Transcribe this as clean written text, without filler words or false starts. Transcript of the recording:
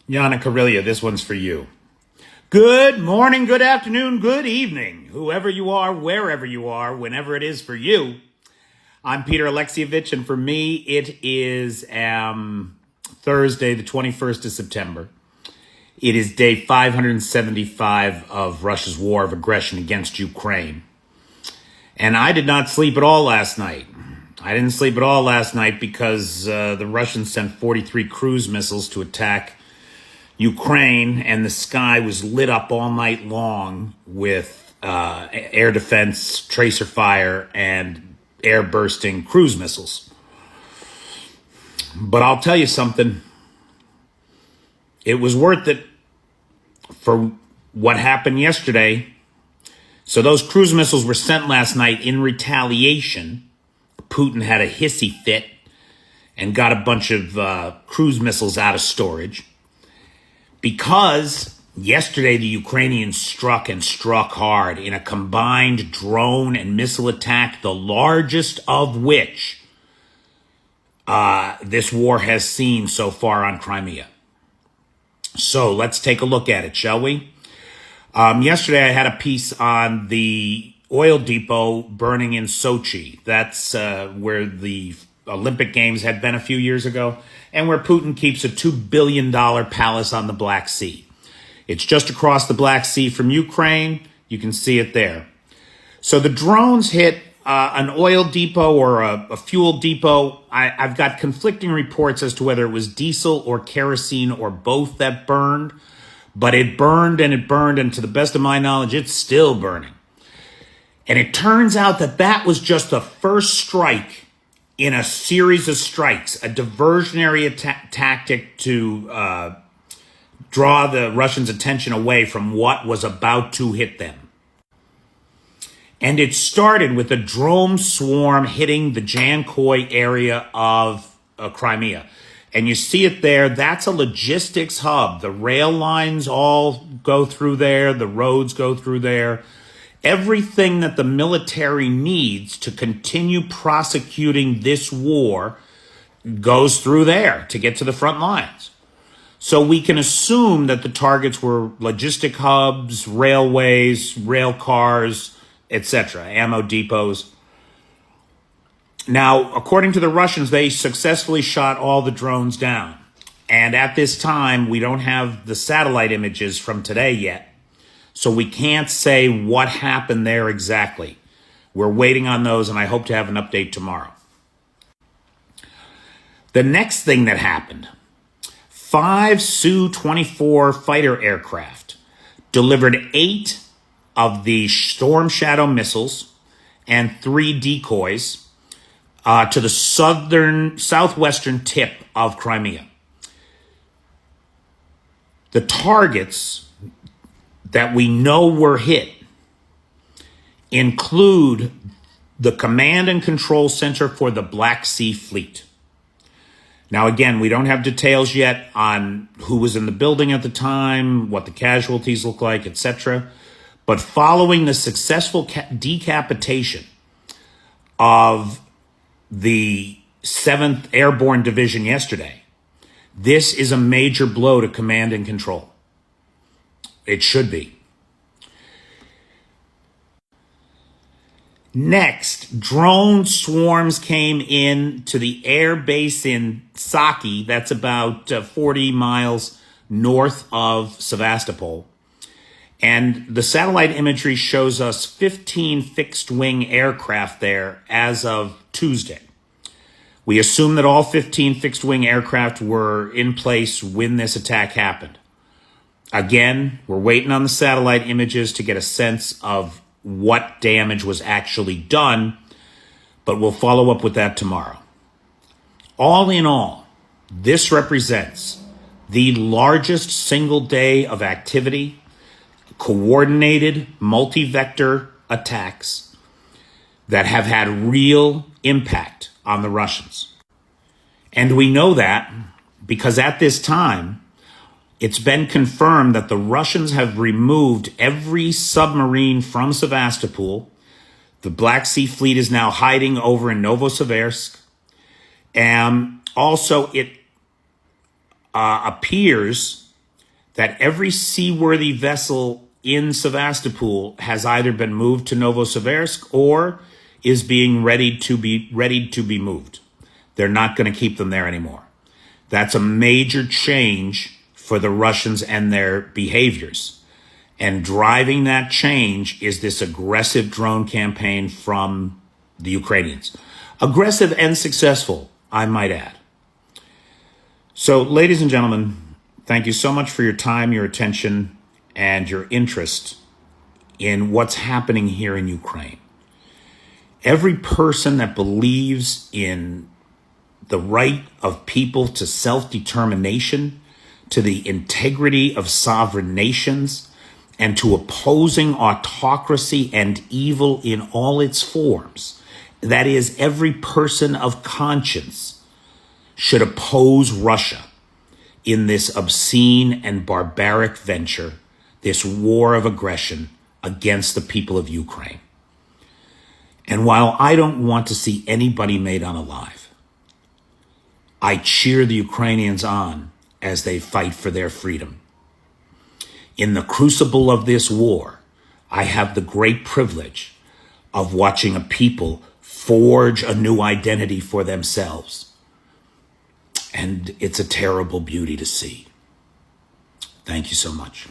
Yana Karelia, this one's for you. Good morning, good afternoon, good evening, whoever you are, wherever you are, whenever it is for you. I'm Peter Alexievich, and for me, it is Thursday, the 21st of September. It is day 575 of Russia's war of aggression against Ukraine. And I did not sleep at all last night. I didn't sleep at all last night because the Russians sent 43 cruise missiles to attack Ukraine, and the sky was lit up all night long with air defense, tracer fire, and air bursting cruise missiles. But I'll tell you something. It was worth it for what happened yesterday. So those cruise missiles were sent last night in retaliation. Putin had a hissy fit and got a bunch of cruise missiles out of storage, because yesterday the Ukrainians struck hard in a combined drone and missile attack, the largest of which this war has seen so far on Crimea. So let's take a look at it, shall we? Yesterday I had a piece on the oil depot burning in Sochi. That's where the Olympic Games had been a few years ago, and where Putin keeps a $2 billion palace on the Black Sea. It's just across the Black Sea from Ukraine. You can see it there. So the drones hit an oil depot or a fuel depot. I've got conflicting reports as to whether it was diesel or kerosene or both that burned, but it burned and it burned, and to the best of my knowledge, it's still burning. And it turns out that that was just the first strike in a series of strikes, a diversionary tactic to draw the Russians' attention away from what was about to hit them. And it started with a drone swarm hitting the Jankoy area of Crimea. And you see it there. That's a logistics hub. The rail lines all go through there. The roads go through there. Everything that the military needs to continue prosecuting this war goes through there to get to the front lines. So we can assume that the targets were logistic hubs, railways, rail cars, etc., ammo depots. Now, according to the Russians, they successfully shot all the drones down. And at this time, we don't have the satellite images from today yet. So we can't say what happened there exactly. We're waiting on those, and I hope to have an update tomorrow. The next thing that happened, 5 Su-24 fighter aircraft delivered 8 of the Storm Shadow missiles and 3 decoys to the southwestern tip of Crimea. The targets that we know were hit include the command and control center for the Black Sea Fleet. Now, again, we don't have details yet on who was in the building at the time, what the casualties look like, etc. But following the successful decapitation of the 7th Airborne Division yesterday, this is a major blow to command and control. It should be. Next, drone swarms came in to the air base in Saki. That's about 40 miles north of Sevastopol. And the satellite imagery shows us 15 fixed-wing aircraft there as of Tuesday. We assume that all 15 fixed-wing aircraft were in place when this attack happened. Again, we're waiting on the satellite images to get a sense of what damage was actually done, but we'll follow up with that tomorrow. All in all, this represents the largest single day of activity, coordinated multi-vector attacks that have had real impact on the Russians. And we know that because at this time, it's been confirmed that the Russians have removed every submarine from Sevastopol. The Black Sea Fleet is now hiding over in Novosibirsk. And also, it appears that every seaworthy vessel in Sevastopol has either been moved to Novosibirsk or is being ready to be moved. They're not going to keep them there anymore. That's a major change for the Russians and their behaviors. And driving that change is this aggressive drone campaign from the Ukrainians. Aggressive and successful, I might add. So, ladies and gentlemen, thank you so much for your time, your attention, and your interest in what's happening here in Ukraine. Every person that believes in the right of people to self-determination, to the integrity of sovereign nations, and to opposing autocracy and evil in all its forms, that is, every person of conscience should oppose Russia in this obscene and barbaric venture, this war of aggression against the people of Ukraine. And while I don't want to see anybody made unalive, I cheer the Ukrainians on as they fight for their freedom. In the crucible of this war, I have the great privilege of watching a people forge a new identity for themselves. And it's a terrible beauty to see. Thank you so much.